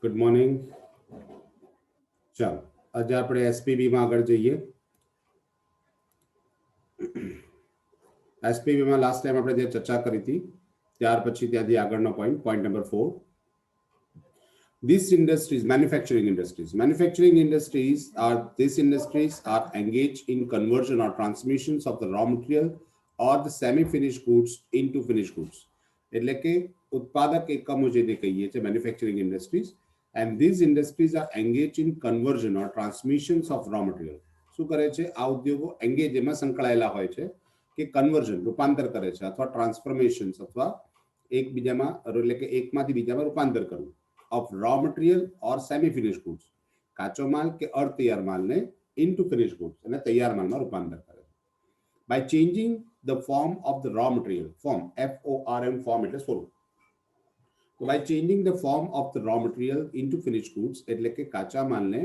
Good morning. ચાલો આજે આપણે એસપીબીમાં આગળ જઈએ. એસપીબીમાં લાસ્ટ ટાઈમ આપણે જે ચર્ચા કરી હતી ત્યાર પછી ત્યાંથી આગળનો point number 4. These industries, manufacturing industries are engaged in conversion or transmissions of the raw material or the semi-finished goods into finished goods. એટલે કે ઉત્પાદક એકમો જેને કહીએ છીએ manufacturing industries, and these industries are engaged in conversion or transmissions of raw material. શું કરે છે આ ઉદ્યોગો? એંગેજ એમાં સંકળાયેલા હોય છે કે કન્વર્ઝન રૂપાંતર કરે છે અથવા ટ્રાન્સફોર્મેશન્સ અથવા એકબીજામાં એટલે કે એકમાંથી બીજામાં રૂપાંતર કરવું of raw material or semi-finished goods, કાચો માલ કે અર્ધતૈયાર માલને into finished goods અને તૈયાર માલમાં રૂપાંતર કરે. By changing the form of the raw material, form FORM, form એટલે સ્વરૂપ. So by changing the form of the raw material into finished goods, એટલે કે કાચા માલને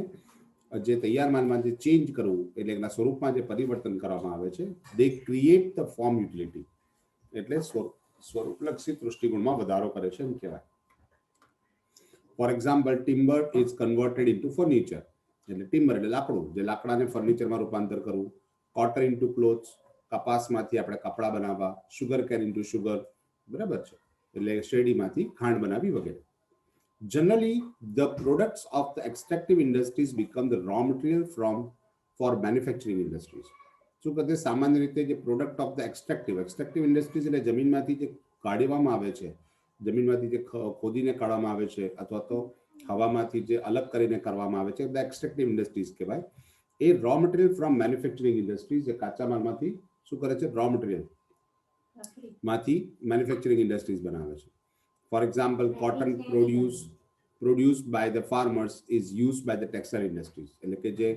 જે તૈયાર માલમાં જે ચેન્જ કરવું એટલે એના સ્વરૂપમાં જે પરિવર્તન કરવામાં આવે છે, they create the form utility, એટલે સ્વરૂપલક્ષી દૃષ્ટિકોણમાં વધારો કરે છે એમ કહેવાય. For example, timber is converted into furniture. એટલે ટિમ્બર એટલે લાકડું, જે લાકડાને ફર્નિચરમાં રૂપાંતર કરવું. કોટન ઇન્ટુ ક્લોથ્સ, કપાસમાંથી આપણે કપડા બનાવવા. શુગર કેન ઇન્ટુ શુગર, બરાબર છે, એટલે શેરડીમાંથી ખાંડ બનાવી વગેરે. Generally, the products of the extractive industries become the raw material for manufacturing industries. શું કહે? સામાન્ય રીતે જે product of the extractive industries એટલે જમીનમાંથી જે કાઢવામાં આવે છે, જમીનમાંથી જે ખોદીને કાઢવામાં આવે છે અથવા તો હવામાંથી જે અલગ કરીને કરવામાં આવે છે, ધ એક્સ્ટ્રેક્ટિવ ઇન્ડસ્ટ્રીઝ કહેવાય. એ raw material from manufacturing industries, જે કાચા માલમાંથી શું કરે છે? રો મટીરિયલ માંથી મેન્યુફેક્ચરિંગ ઇન્ડસ્ટ્રીઝ બનાવે છે. For example, cotton produced by the farmers is used by the textile industries. એટલે કે જે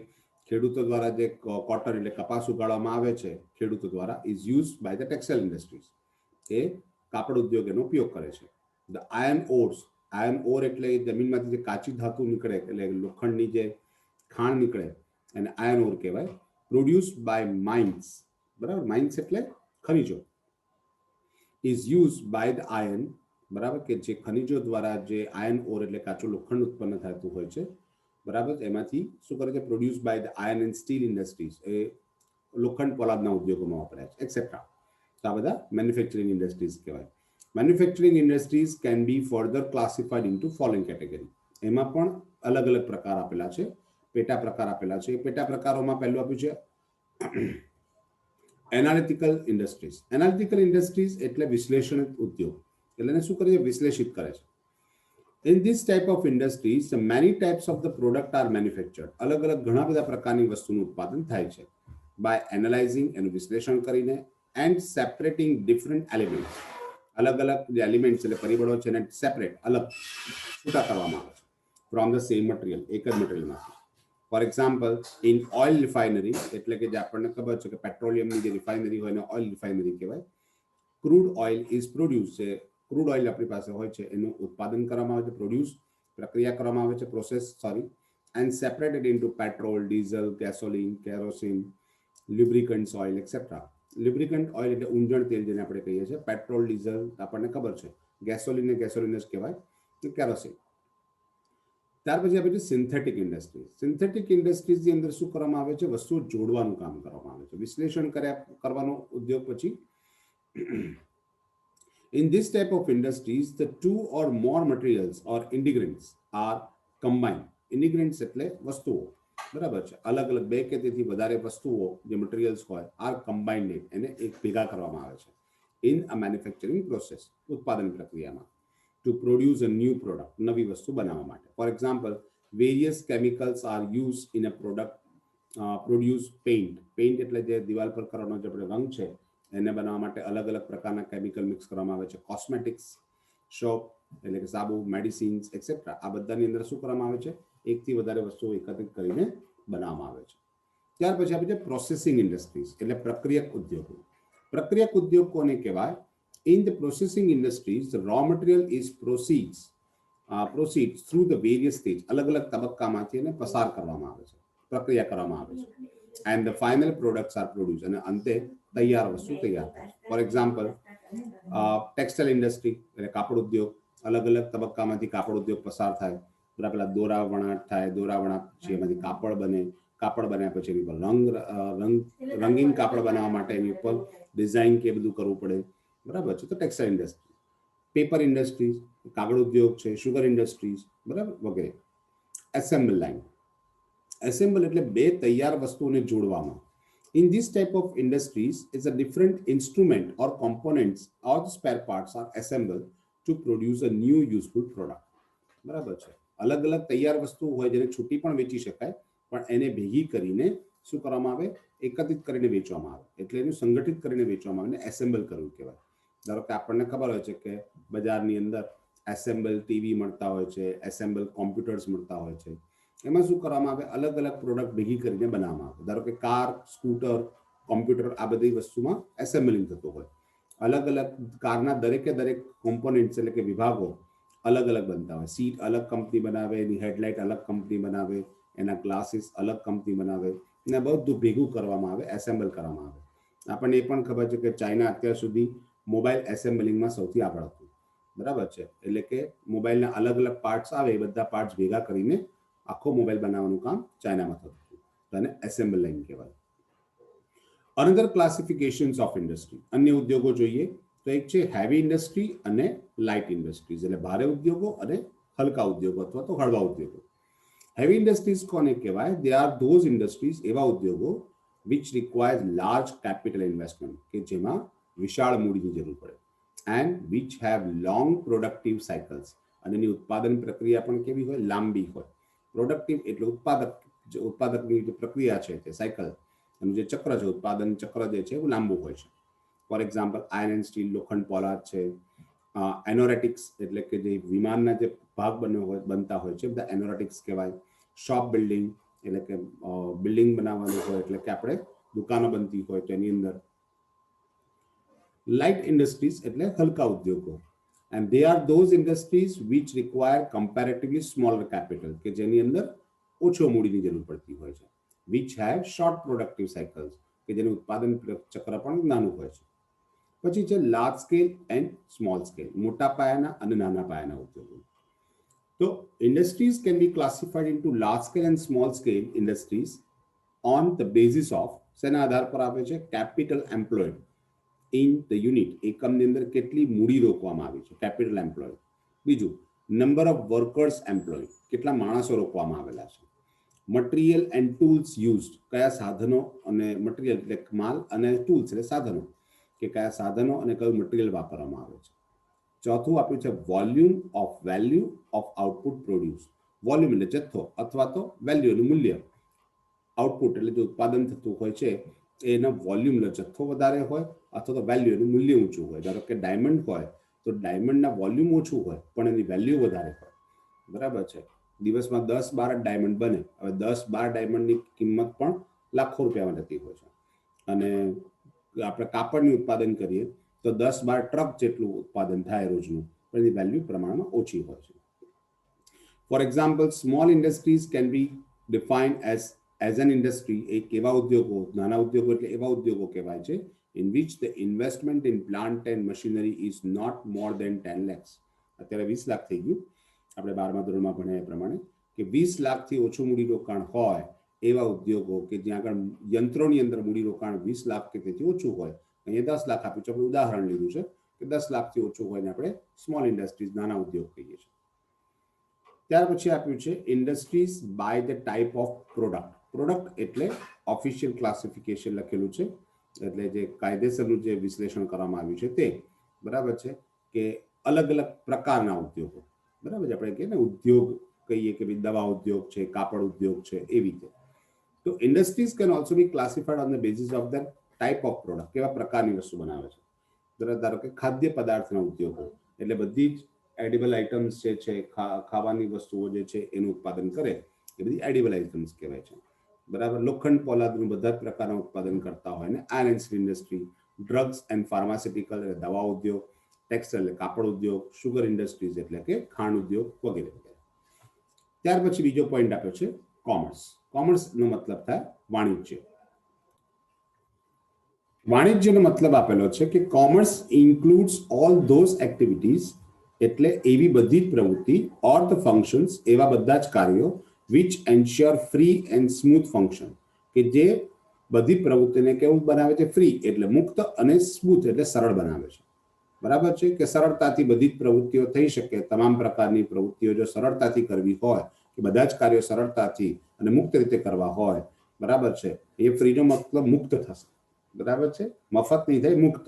ખેડૂતો દ્વારા જે કોટન એટલે કપાસ ઉગાડવામાં આવે છે ખેડૂતો દ્વારા, is used by the textile industries. એ કાપડ ઉદ્યોગ એનો ઉપયોગ કરે છે. ધ આયર્ન ઓર એટલે જમીનમાંથી જે કાચી ધાતુ નીકળે એટલે લોખંડની જે ખાણ નીકળે એને આયર્ન ઓર કહેવાય. પ્રોડ્યુસ્ડ બાય માઇન્સ, બરાબર, માઇન્સ એટલે ખનિજો, is use by the iron, બરાબર, કે જે ખનિજો દ્વારા જે આયર્ન ઓર એટલે કાચું લોખંડ ઉત્પન્ન થતું હોય છે, બરાબર, એમાંથી શું કરે છે? Produce by the iron and steel industries, એ લોખંડ પોલાદના ઉદ્યોગોમાં વપરાય છે, એક્સેટ્રા. તો આ બધા મેન્યુફેક્ચરિંગ ઇન્ડસ્ટ્રીઝ કહેવાય. Manufacturing industries can be further classified into following category. એમાં પણ અલગ અલગ પ્રકાર આપેલા છે, પેટા પ્રકાર આપેલા છે. પેટા પ્રકારોમાં પહેલું આપ્યું છે એનાલિટિકલ ઇન્ડસ્ટ્રીઝ. એનાલિટિકલ ઇન્ડસ્ટ્રીઝ એટલે વિશ્લેષણ ઉદ્યોગ, એટલે એને શું કરે છે? વિશ્લેષિત કરે છે. In this type of industries, many types of the product are manufactured. અલગ અલગ ઘણા બધા પ્રકારની વસ્તુનું ઉત્પાદન થાય છે. By analyzing, એનું વિશ્લેષણ કરીને, and separating different elements, અલગ અલગ જે એલિમેન્ટ્સ એટલે પરિબળો છે એને સેપરેટ, અલગ છૂટા કરવામાં આવે છે from the same material, એક જ મટીરિયલમાંથી. For example, in oil refinery, એટલે કે જે આપણને ખબર છે કે પેટ્રોલિયમની જે રિફાઇનરી હોય એને ઓઇલ રિફાઇનરી કહેવાય. ક્રૂડ ઓઇલ ઇઝ પ્રોડ્યુસ, છે ક્રૂડ ઓઇલ આપણી પાસે હોય છે એનું ઉત્પાદન કરવામાં આવે છે, પ્રોડ્યુસ પ્રક્રિયા કરવામાં આવે છે, process and separated into petrol, diesel, gasoline, kerosene, lubricants oil, etc. Lubricant oil એટલે ઊંજણ તેલ જેને આપણે કહીએ છીએ. પેટ્રોલ, ડીઝલ આપણને ખબર છે, ગેસોલિન ને ગેસોલિન જ કહેવાય, કેરોસીન. ત્યાર પછી આપણે સિન્થેટિક ઇન્ડસ્ટ્રીઝ. સિન્થેટિક ઇન્ડસ્ટ્રીઝની અંદર શું કરવામાં આવે છે? વસ્તુઓ જોડવાનું કામ કરવામાં આવે છે, વિશ્લેષણ કરવાનો ઉદ્યોગ. પછી in this type of industries, the two or more materials or integrants are combined. integrants એટલે વસ્તુઓ, બરાબર છે, અલગ અલગ બે કે તેથી વધારે વસ્તુઓ જે મટીરિયલ્સ હોય આર કમ્બાઇન્ડ, એને એક ભેગા કરવામાં આવે છે ઇન અ મેન્યુફેક્ચરિંગ પ્રોસેસ, ઉત્પાદન પ્રક્રિયામાં, to produce a new product, નવી વસ્તુ બનાવવા માટે. For example, various chemicals are use in a product produce paint. Paint એટલે જે દિવાલ પર કરવાનો જે આપણે રંગ છે એને બનાવવા માટે અલગ અલગ પ્રકારના કેમિકલ મિક્સ કરવામાં આવે છે. કોસ્મેટિક્સ, શોપ એટલે કે સાબુ, મેડિસિન્સ એક્સેટ્રા, આ બધાની અંદર શું કરવામાં આવે છે? એકથી વધારે વસ્તુઓ એકત્રિત કરીને બનાવવામાં આવે છે. ત્યાર પછી આપણે પ્રોસેસિંગ ઇન્ડસ્ટ્રીઝ એટલે પ્રક્રિયક ઉદ્યોગો. પ્રક્રિયક ઉદ્યોગ કોને કહેવાય? In the processing industries, the raw material is proceeds through the various stage, અલગ અલગ તબક્કામાંથી એને પસાર કરવામાં આવે છે, પ્રક્રિયા કરવામાં આવે છે. and the final products are produced, અને અંતે તૈયાર વસ્તુ તૈયાર થાય. ફોર એક્ઝામ્પલ, ટેક્સટાઇલ ઇન્ડસ્ટ્રી એટલે કાપડ ઉદ્યોગ, અલગ અલગ તબક્કામાંથી કાપડ ઉદ્યોગ પસાર થાય બરાબર, પેલા દોરા વણાટ થાય, દોરા વણાટ પછી એમાંથી કાપડ બને, કાપડ બન્યા પછી એની પર રંગીન કાપડ બનાવવા માટે એની ઉપર ડિઝાઇન કે બધું કરવું પડે, બરાબર છે. તો ટેક્સટાઇલ ઇન્ડસ્ટ્રી, પેપર ઇન્ડસ્ટ્રીઝ, કાગળ ઉદ્યોગ છે, શુગર ઇન્ડસ્ટ્રીઝ, બરાબર વગેરે. એસેમ્બલ લાઇન, એસેમ્બલ એટલે બે તૈયાર વસ્તુઓને જોડવામાં. In this type of industries is a different instrument or components or the spare parts are assembled to produce a new useful product. બરાબર છે. અલગ અલગ તૈયાર વસ્તુ હોય જેને છૂટી પણ વેચી શકાય, પણ એને ભેગી કરીને શું કરવામાં આવે, એકત્રિત કરીને વેચવામાં આવે, એટલે એનું સંગઠિત કરીને વેચવામાં આવે, એસેમ્બલ કરવું કહેવાય. ધારો કે આપણને ખબર હોય છે કે બજારની અંદર એસેમ્બલ ટીવી મળતા હોય છે, એસેમ્બલ કોમ્પ્યુટર્સ મળતા હોય છે. એમાં શું કરવામાં આવે, અલગ અલગ પ્રોડક્ટ ભેગી કરીને બનાવવામાં આવે. ધારો કે કાર, સ્કૂટર, કોમ્પ્યુટર, આ બધી વસ્તુમાં એસેમ્બલિંગ થતું હોય. અલગ અલગ કારના દરેકે દરેક કોમ્પોનેન્ટ્સ એટલે કે વિભાગો અલગ અલગ બનતા હોય. સીટ અલગ કંપની બનાવે, એની હેડલાઇટ અલગ કંપની બનાવે, એના ગ્લાસીસ અલગ કંપની બનાવે, ને બધું ભેગું કરવામાં આવે, એસેમ્બલ કરવામાં આવે. આપણને એ પણ ખબર છે કે ચાઇના અત્યાર સુધી મોબાઈલ એસેમ્બલિંગમાં સૌથી આગળ હતું, બરાબર છે. એટલે કે મોબાઈલના અલગ અલગ પાર્ટ્સ આવે, એ બધા પાર્ટ્સ ભેગા કરીને આખો મોબાઈલ બનાવવાનું કામ ચાઇનામાં થતું હતું. તો એને એસેમ્બલ લાઇન કહેવાય. અનધર ક્લાસિફિકેશન્સ ઓફ ઇન્ડસ્ટ્રી, અન્ય ઉદ્યોગો જોઈએ તો એક છે હેવી ઇન્ડસ્ટ્રી અને લાઇટ ઇન્ડસ્ટ્રીઝ, એટલે ભારે ઉદ્યોગો અને હલકા ઉદ્યોગો અથવા તો હળવા ઉદ્યોગો. હેવી ઇન્ડસ્ટ્રીઝ કોને કહેવાય? દે આર ધોઝ ઇન્ડસ્ટ્રીઝ, એવા ઉદ્યોગો which requires large capital investment, કે જેમાં વિશાળ મૂડીની જરૂર પડે, and which have long productive cycles, અને એની ઉત્પાદન પ્રક્રિયા પણ કેવી હોય, લાંબી હોય. પ્રોડક્ટિવ એટલે ઉત્પાદકની જે પ્રક્રિયા છે તે સાયકલ, એનું જે ચક્ર છે, ઉત્પાદન ચક્ર જે છે એવું લાંબુ હોય છે. For example iron and steel, લોખંડ પોલાદ છે. એનોરેટિક્સ એટલે કે જે વિમાનના જે ભાગ બનતા હોય છે બધા એનોરેટિક્સ કહેવાય. શોપ બિલ્ડિંગ એટલે કે બિલ્ડિંગ બનાવવાનું હોય, એટલે કે આપણે દુકાનો બનતી હોય તો એની અંદર. લાઇટ ઇન્ડસ્ટ્રીઝ એટલે હલકા ઉદ્યોગો, and they are those industries which require comparatively smaller capital, કે જેની અંદર ઓછો મૂડીની જરૂર પડતી હોય છે. which have short productive cycles, કે જેનું ઉત્પાદન ચક્ર પણ નાનું હોય છે. પછી છે large scale and small scale, મોટા પાયાના અને નાના પાયાના ઉદ્યોગો. તો industries can be classified into large scale and small scale industries on the basis of, શેના આધાર પર આવે છે, capital employed in the unit, એકમની અંદર કેટલી મૂડી રોકવામાં આવી છે, કેપિટલ એમ્પ્લોયડ. બીજું, નંબર ઓફ વર્કર્સ એમ્પ્લોયડ, કેટલા માણસો રોકવામાં આવેલા છે. મટીરિયલ એન્ડ ટૂલ્સ યુઝડ, કયા સાધનો અને મટીરિયલ એટલે માલ, અને ટૂલ્સ એટલે સાધનો, કે કયા સાધનો અને કયું મટીરિયલ વાપરવામાં આવે છે. ચોથું આપ્યું છે volume of value of output produce, volume એટલે જથ્થો અથવા તો વેલ્યુ એટલે મૂલ્ય, આઉટપુટ એટલે જે ઉત્પાદન થતું હોય છે એનો વોલ્યુમ એટલે જથ્થો વધારે હોય અથવા તો વેલ્યુ એનું મૂલ્ય ઊંચું હોય. ધારો કે ડાયમંડ હોય તો ડાયમંડના વોલ્યુમ ઓછું હોય પણ એની વેલ્યુ વધારે હોય, બરાબર છે. દિવસમાં 10-12 ડાયમંડ બને, હવે 10-12 ડાયમંડની કિંમત પણ લાખો રૂપિયામાં જતી હોય છે. અને આપણે કાપડનું ઉત્પાદન કરીએ તો 10-12 ટ્રક જેટલું ઉત્પાદન થાય રોજનું, પણ એની વેલ્યુ પ્રમાણમાં ઓછી હોય છે. For example, small industries can B defined as an industry, એક એવા ઉદ્યોગો, નાના ઉદ્યોગો એટલે એવા ઉદ્યોગો કહેવાય છે in which the investment in plant and machinery is not more than 10 lakhs. અત્યારે 20 લાખ થઈ ગયું, આપણે 12મા ધોરણમાં ભણ્યા એ પ્રમાણે કે 20 લાખથી ઓછું મૂડીરોકાણ હોય એવા ઉદ્યોગો કે જ્યાં આગળ યંત્રોની અંદર મૂડીરોકાણ 20 લાખ કે તેથી ઓછું હોય. અહીંયા 10 લાખ આપ્યું છે, આપણે ઉદાહરણ લીધું છે કે 10 લાખથી ઓછું હોય ને આપણે સ્મોલ ઇન્ડસ્ટ્રીઝ, નાના ઉદ્યોગ કહીએ છીએ. ત્યાર પછી આપ્યું છે industries by the type of product. Product એટલે ઓફિશિયલ ક્લાસિફિકેશન લખેલું છે, એટલે જે કાયદેસરનું જે વિશ્લેષણ કરવામાં આવ્યું છે તે, બરાબર છે, કે અલગ અલગ પ્રકારના ઉદ્યોગો, બરાબર છે. આપણે કહીએ ને ઉદ્યોગ કહીએ કે ભાઈ દવા ઉદ્યોગ છે, કાપડ ઉદ્યોગ છે, એવી રીતે. તો industries can also B classified on the basis of the type of product, કેવા પ્રકારની વસ્તુ બનાવે છે. ધારો કે ખાદ્ય પદાર્થના ઉદ્યોગો એટલે બધી જ એડિબલ આઇટમ્સ જે છે, ખાવાની વસ્તુઓ જે છે એનું ઉત્પાદન કરે, એ બધી એડિબલ આઇટમ્સ કહેવાય છે, બરાબર. લોખંડ પોલાદનું બધા પ્રકારના ઉત્પાદન કરતા હોય ને iron and steel industry. Drugs and pharmaceutical એટલે દવા ઉદ્યોગ, ટેક્સટાઇલ એટલે કાપડ ઉદ્યોગ, શુગર ઇન્ડસ્ટ્રીઝ એટલે કે ખાંડ ઉદ્યોગ વગેરે વગેરે. ત્યાર પછી બીજો પોઈન્ટ આપ્યો છે કોમર્સ. કોમર્સનો મતલબ થાય વાણિજ્ય. વાણિજ્યનો મતલબ આપેલો છે કે commerce includes all those activities એટલે એવી બધી જ પ્રવૃત્તિ ઓર ધ ફંક્શન્સ એવા બધા જ કાર્યો which ensure free and smooth function કે જે બધી પ્રવૃત્તિને કેવું બનાવે છે ફ્રી એટલે મુક્ત અને સ્મૂથ એટલે સરળ બનાવે છે બરાબર છે કે સરળતાથી બધી જ પ્રવૃત્તિઓ થઈ શકે તમામ પ્રકારની પ્રવૃત્તિઓ જો સરળતાથી કરવી હોય કે બધા જ કાર્યો સરળતાથી અને મુક્ત રીતે કરવા હોય બરાબર છે એ ફ્રીનો મતલબ મુક્ત થશે બરાબર છે મફત નહીં થાય મુક્ત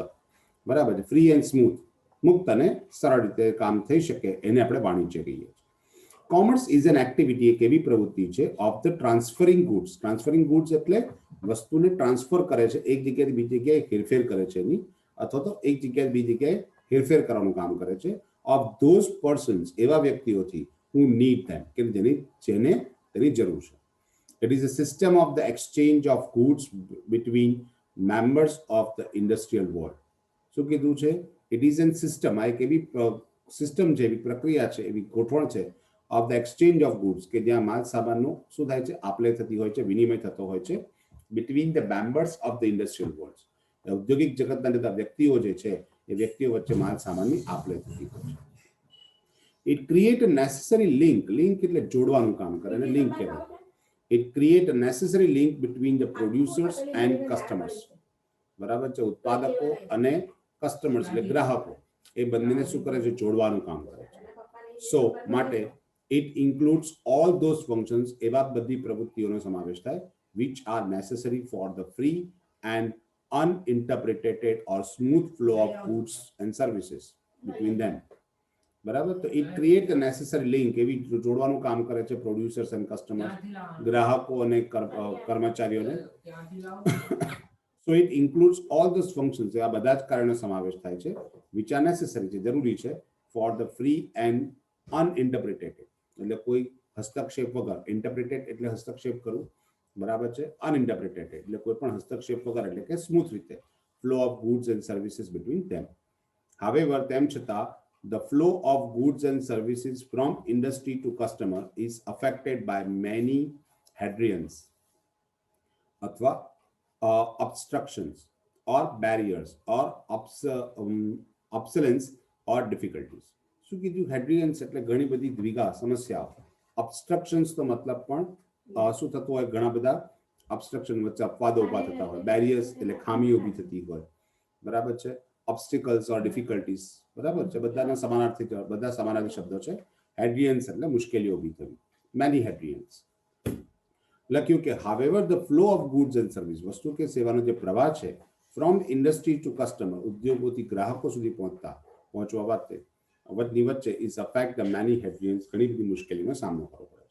બરાબર છે ફ્રી એન્ડ સ્મૂથ મુક્ત અને સરળ રીતે કામ થઈ શકે એને આપણે વાણિજ્ય કહીએ છીએ કોમર્સ ઇઝ એન એક્ટિવિટી એક એવી પ્રવૃત્તિ છે ઓફ ધ ટ્રાન્સફરિંગ ગુડ્સ એટલે વસ્તુને ટ્રાન્સફર કરે છે એક જગ્યાએથી બીજી જગ્યાએ હેરફેર કરે છે એની અથવા તો એક જગ્યાએ બીજી જગ્યાએ હેરફેર કરવાનું કામ કરે છે ઓફ ધોઝ પર્સન્સ એવા વ્યક્તિઓથી હુ નીડ ધેમ કે જેને તેની જરૂર છે It is a system of the exchange of goods between members of the industrial world. શું કીધું છે ઇટ ઇઝ એન સિસ્ટમ આ એક એવી સિસ્ટમ છે એવી પ્રક્રિયા છે એવી ગોઠવણ છે of the exchange of goods કે જ્યાં માલ સામાનનું શું થાય છે આપલે થતી હોય છે વિનિમય થતો હોય છે between the members of the industrial world ઔદ્યોગિક જગતના બધા વ્યક્તિઓ જે છે એ વ્યક્તિઓ વચ્ચે માલ સામાનની આપલે થતી હોય છે it create a necessary link એટલે જોડવાનું કામ કરે અને લિંક કહેવાય It create a necessary link between the producers and customers. બરાબર છે ઉત્પાદકો અને કસ્ટમર્સ એટલે ગ્રાહકો એ બંનેને શું કરે છે જોડવાનું કામ કરે છે સો માટે it includes all those functions એવા બધી પ્રવૃત્તિઓનો સમાવેશ થાય which are necessary for the free and uninterpreted or smooth flow of goods and services between them. બરાબર તો it create a necessary link એવી જોડવાનું કામ કરે છે પ્રોડ્યુસર્સ એન્ડ કસ્ટમર્સ ગ્રાહકો અને કર્મચારીઓને so it includes all those functions આ બધા જ કાર્યોનો સમાવેશ થાય છે વિચ આર નેસેસરી છે જરૂરી છે ફોર ધ ફ્રી એન્ડ અનઇન્ટરપ્રિટેટેડ એટલે કોઈ હસ્તક્ષેપ વગર ઇન્ટરપ્રિટેડ એટલે હસ્તક્ષેપ કરવું બરાબર છે અનઇન્ટરપ્રિટેટેડ એટલે કોઈ પણ હસ્તક્ષેપ વગર એટલે કે સ્મૂથ રીતે flow of goods and services between them however તેમ છતાં the flow of goods and services from industry to customer is affected by many hindrances athwa obstructions or barriers or obsolescence or difficulties શું કીધું હેડ્રિયન્સ એટલે ઘણી બધી દ્વિધા સમસ્યાઓ obstructions તો મતલબ પણ શું થતું હોય ઘણા બધા obstruction વચ્ચે અપવાદો ઊભા થતા હોય બેરિયર્સ એટલે ખામી ઊભી થતી હોય બરાબર છે obstacles or difficulties બરાબર છે બધાના સમાનાર્થી બધા સમાનાર્થી શબ્દો છે હેડ્રિયન્સ એટલે મુશ્કેલીઓ ઊભી થવી many hindrances લખ્યું કે however the flow of goods and service વસ્તુ કે સેવાનો જે પ્રવાહ છે from industry to customer ઉદ્યોગોથી ગ્રાહકો સુધી પહોંચવા વચ્ચે વચ્ચે is affect the many hindrances ઘણી બધી મુશ્કેલીનો સામનો કરવો પડે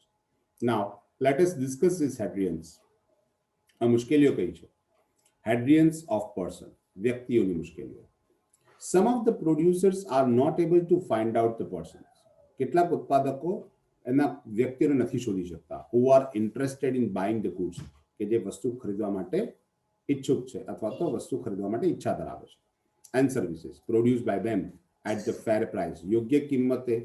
છે now let us discuss these hindrances આ મુશ્કેલીઓ કઈ છે hindrances of person વ્યક્તિઓની મુશ્કેલીઓ some of the producers are not able to find out the persons કેટલાક ઉત્પાદકો એના વ્યક્તિઓને નથી શોધી શકતા who are interested in buying the goods કે જે વસ્તુ ખરીદવા માટે ઇચ્છુક છે અથવા તો વસ્તુ ખરીદવા માટે ઈચ્છા ધરાવે છે and services produced by them at the fair price યોગ્ય કિંમતે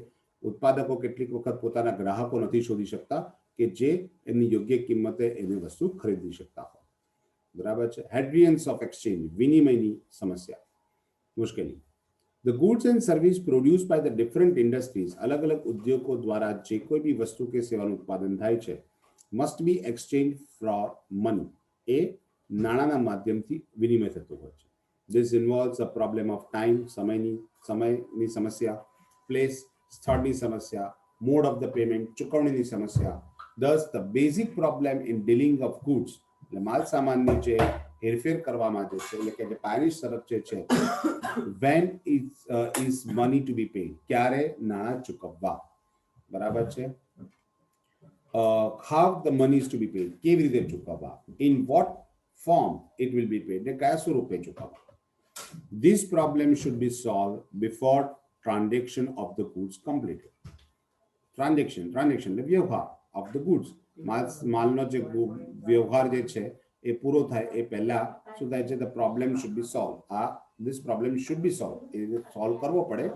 ઉત્પાદકો કેટલીક વખત પોતાના ગ્રાહકો નથી શોધી શકતા કે જે એમની યોગ્ય કિંમતે એની વસ્તુ ખરીદી શકતા હોય બરાબર છે hindrance of exchange વિનિમયની સમસ્યા મુશ્કેલી The goods and service produced by the different industries अलग अलग उद्योगों द्वारा जे कोई भी वस्तु के सेवाનું ઉત્પાદન થાય છે must be exchanged for money એ નાણાના માધ્યમથી વિનિમય થતું હોય છે This involves a problem of time સમયની સમસ્યા place સ્થળની સમસ્યા mode of the payment ચુકવણીની સમસ્યા Thus the basic problem in dealing of goods એટલે માલ સામાનની જે હેરફેર કરવામાં જે છે એટલે કે જે પાયરી શરત જે છે when is money to be paid ક્યારે નાણાં ચૂકવવા બરાબર છે how the money is to be paid કેવી રીતે ચૂકવવા in what form it will be paid ને કયા સ્વરૂપે ચૂકવવા this problem should be solved before transaction of the goods completed transaction એટલે વ્યવહાર of the goods માલનો જે વ્યવહાર જે છે એ પૂરો થાય એ પહેલા શું થાય છે the problem should be solved this problem should be solved A solve કરવો પડે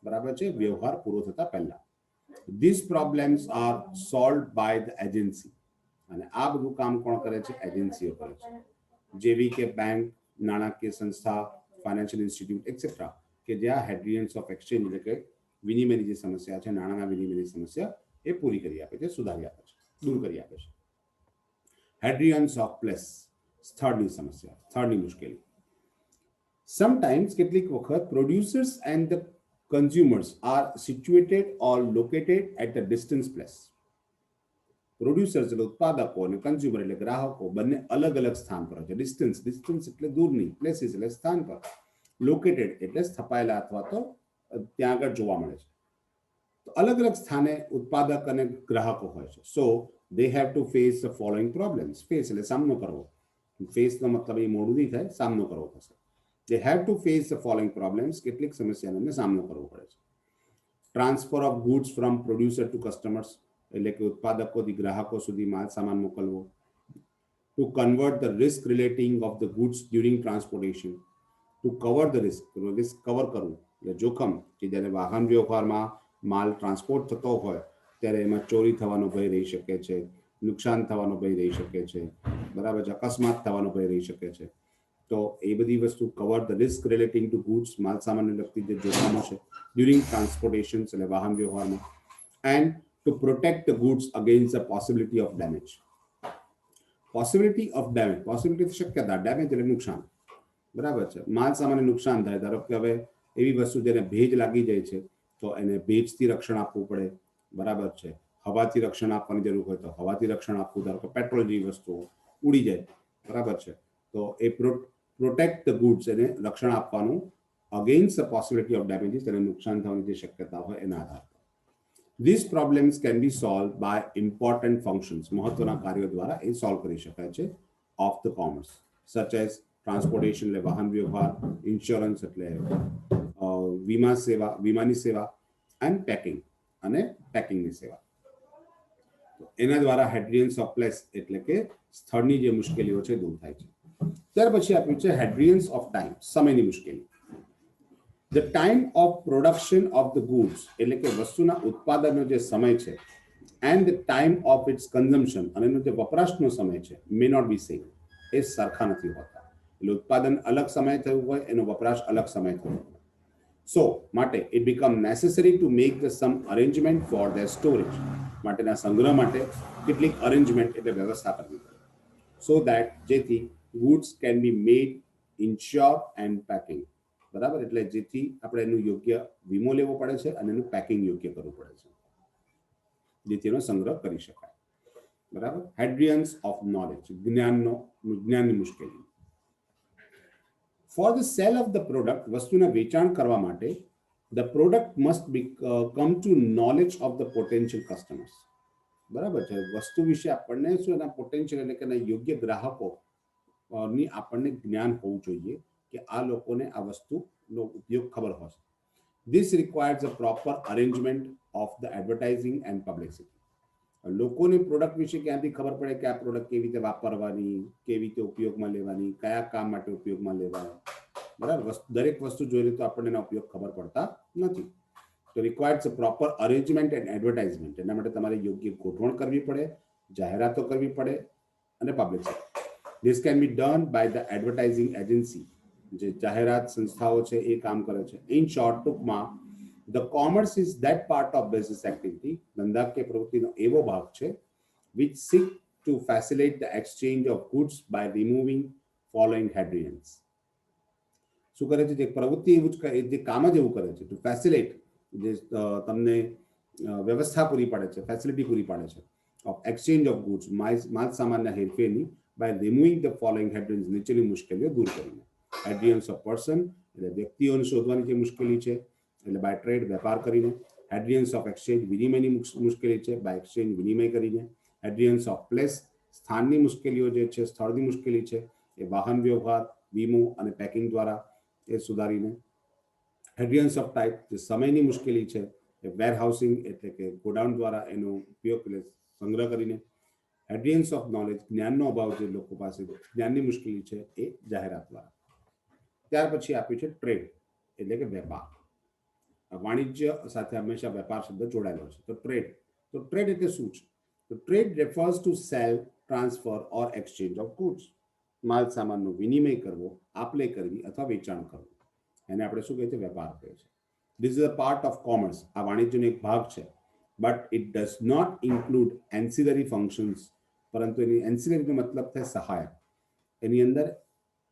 બરાબર છે વ્યવહાર પૂરો થતા પહેલા these problems are solved by the agency અને આ બધું કામ કોણ કરે છે એજન્સીઓ કરે છે જેવી કે બેંક નાણાકીય સંસ્થા ફાઇનાન્શિયલ ઇન્સ્ટિટ્યૂટ એક્સેટ્રા કે જ્યાં હેડ્રિયન્સ ઓફ એક્સચેન્જ એટલે કે વિનિમયની જે સમસ્યા છે, નાણાંના વિનિમયની સમસ્યા એ પૂરી કરી આપે છે, સુધારી આપે છે, દૂર કરી આપે છે. હેડ્રિયન્સ ઓફ પ્લેસ, સ્થળની સમસ્યા, સ્થળની મુશ્કેલી. સમટાઇમ્સ કેટલીક વખત producers and the consumers are situated or located at a distance place. Producers એટલે ઉત્પાદકો અને કન્ઝ્યુમર એટલે ગ્રાહકો બંને અલગ અલગ સ્થાન પર છે. ડિસ્ટન્સ એટલે દૂરની, પ્લેસીસ એટલે સ્થાન પર, લોકેટેડ એટલે સ્થપાયેલા અથવા તો ત્યાં આગળ જોવા મળે છે. તો અલગ અલગ સ્થાને ઉત્પાદક અને ગ્રાહકો હોય છે. સો they have to face the following problems. Face એટલે સામનો કરવો. ફેસનો મતલબ એ મોડું નહીં થાય, સામનો કરવો થશે. they have to face the following problems. કેટલીક સમસ્યાનો એમને સામનો કરવો પડે છે. Transfer of goods from producer to customers, એટલે કે ઉત્પાદકોથી ગ્રાહકો સુધી માલ સામાન મોકલવો. To convert the risk relating of the goods during transportation. To cover the risk cover કરવું એટલે જોખમ, કે જ્યારે વાહન વ્યવહારમાં માલ ટ્રાન્સપોર્ટ થતો હોય ત્યારે એમાં ચોરી થવાનો ભય રહી શકે છે, નુકસાન થવાનો ભય રહી શકે છે, બરાબર છે, અકસ્માત થવાનો ભય રહી શકે છે. તો એ બધી વસ્તુ cover the risk relating two goods, માલ સામાનને લગતી જે જોખમો છે ડ્યુરિંગ ટ્રાન્સપોર્ટેશન એટલે વાહન વ્યવહારમાં. And to protect the goods against the possibility of damage. Possibility of damage, possibility શક્યતા, ડેમેજ એટલે નુકસાન, બરાબર છે. માલ સામાનને નુકસાન થાય, ધારો કે હવે એવી વસ્તુ જેને ભેજ લાગી જાય છે તો એને ભેજથી રક્ષણ આપવું પડે, બરાબર છે. હવાથી રક્ષણ આપવાની જરૂર હોય તો હવાથી રક્ષણ આપવું. ધારો કે પેટ્રોલ જેવી વસ્તુઓ ઉડી જાય, બરાબર છે, તો એ પ્રોટેક્ટ ધ ગુડ્સ એને રક્ષણ આપવાનું against the possibility of damages, તેને નુકસાન થવાની જે શક્યતા હોય એના આધારે. These problems can be solved by important functions. મહત્વના કાર્યો દ્વારા એ સોલ્વ કરી શકાય છે of the commerce, such as transportation એટલે વાહન વ્યવહાર, ઇન્સ્યોરન્સ એટલે વીમા સેવા, વીમાની સેવા, એન્ડ પેકિંગ અને પેકિંગની સેવા. એના દ્વારા હેડ્રિયન્સ ઓફ પ્લેસ એટલે કે સ્થળની જે મુશ્કેલીઓ છે દૂર થાય છે. ત્યાર પછી આપ્યું છે હેડ્રિયન્સ ઓફ ટાઈમ, સમયની મુશ્કેલી. The time of production of the goods એટલે કે વસ્તુના ઉત્પાદનનો જે સમય છે, and the time of its consumption અને એનો જે વપરાશનો સમય છે, મે નોટ બી સેમ, એ સરખા નથી હોતા. એટલે ઉત્પાદન અલગ સમય થયું હોય, એનો વપરાશ અલગ સમય થયો હોય. સો માટે it become necessary to make the some arrangement for the storage, માટેના સંગ્રહ માટે કેટલીક અરેન્જમેન્ટ એટલે વ્યવસ્થા કરવી પડે. સો દેટ જેથી goods can be made insure and packing, બરાબર, એટલે જેથી આપણે એનું યોગ્ય વીમો લેવો પડે છે અને એનું પેકિંગ યોગ્ય કરવું પડે છે, જેથી એનો સંગ્રહ કરી શકાય, બરાબર. હેડ્રિયન્સ ઓફ નોલેજ, જ્ઞાનની મુશ્કેલી. For the sale of the product, વસ્તુના વેચાણ કરવા માટે the product must be come to knowledge of the potential customers, બરાબર છે. વસ્તુ વિશે આપણને શું એના પોટેન્શિયલ એટલે કે યોગ્ય ગ્રાહકો ની આપણને જ્ઞાન હોવું જોઈએ કે આ લોકોને આ વસ્તુનો ઉપયોગ ખબર હશે. This requires a proper arrangement of the advertising and publicity. લોકોને પ્રોડક્ટ વિશે ક્યાંથી ખબર પડે કે આ પ્રોડક્ટ કેવી રીતે વાપરવાની, કેવી રીતે ઉપયોગમાં લેવાની, કયા કામ માટે ઉપયોગમાં લેવાય, બરાબર. દરેક વસ્તુ જોઈએ તો આપણને એના ઉપયોગ ખબર પડતા નથી. તો requires a proper arrangement and advertisement. એના માટે તમારે યોગ્ય ગોઠવણ કરવી પડે, જાહેરાતો કરવી પડે અને publicity. This can be done by the advertising agency. જે જાહેરાત સંસ્થાઓ છે એ કામ કરે છે. In short, ટૂંકમાં the commerce is that part of business activity, ધંધાકીય પ્રવૃત્તિનો એવો ભાગ છે which seek to facilitate the exchange of goods by removing following hindrances. શું કરે છે? જે પ્રવૃત્તિ એવું જે કામ જ એવું કરે છે, to facilitate, જે તમને વ્યવસ્થા પૂરી પાડે છે, ફેસિલિટી પૂરી પાડે છે of exchange of goods, માલ સામાનના હેરફેરની, by removing the following hindrances, નીચેની મુશ્કેલીઓ દૂર કરીને. Hindrance of person એટલે વ્યક્તિઓને શોધવાની જે મુશ્કેલી છે, એટલે બાય ટ્રેડ, વેપાર કરીને. Hindrance of exchange, વિનિમયની મુશ્કેલી છે, બાય એક્સચેન્જ, વિનિમય કરીને. Hindrance of place, સ્થાનની મુશ્કેલીઓ જે છે, સ્થળની મુશ્કેલી છે, એ વાહન વ્યવહાર, વીમો અને પેકિંગ દ્વારા એ સુધારીને. Hindrance of type, જે સમયની મુશ્કેલી છે, એ વેરહાઉસિંગ એટલે કે ગોડાઉન દ્વારા એનો ઉપયોગ સંગ્રહ કરીને. Hindrance of knowledge, જ્ઞાનનો અભાવ જે લોકો પાસે, જ્ઞાનની મુશ્કેલી છે, એ જાહેરાત દ્વારા. ત્યાર પછી આપ્યું છે ટ્રેડ એટલે કે વેપાર. વાણિજ્ય સાથે હંમેશા વેપાર શબ્દ જોડાયેલો છે. તો ટ્રેડ એટલે શું છે? તો trade refers to sell, transfer or exchange of goods. માલ સામાનનો વિનિમય કરવો, આપ લે કરવી અથવા વેચાણ કરવું, એને આપણે શું કહીએ છીએ? વેપાર કહે છે. This is a part of commerce. આ વાણિજ્યનો એક ભાગ છે. But it does not include ancillary functions. પરંતુ એની ancillary મતલબ થાય સહાયક. એની અંદર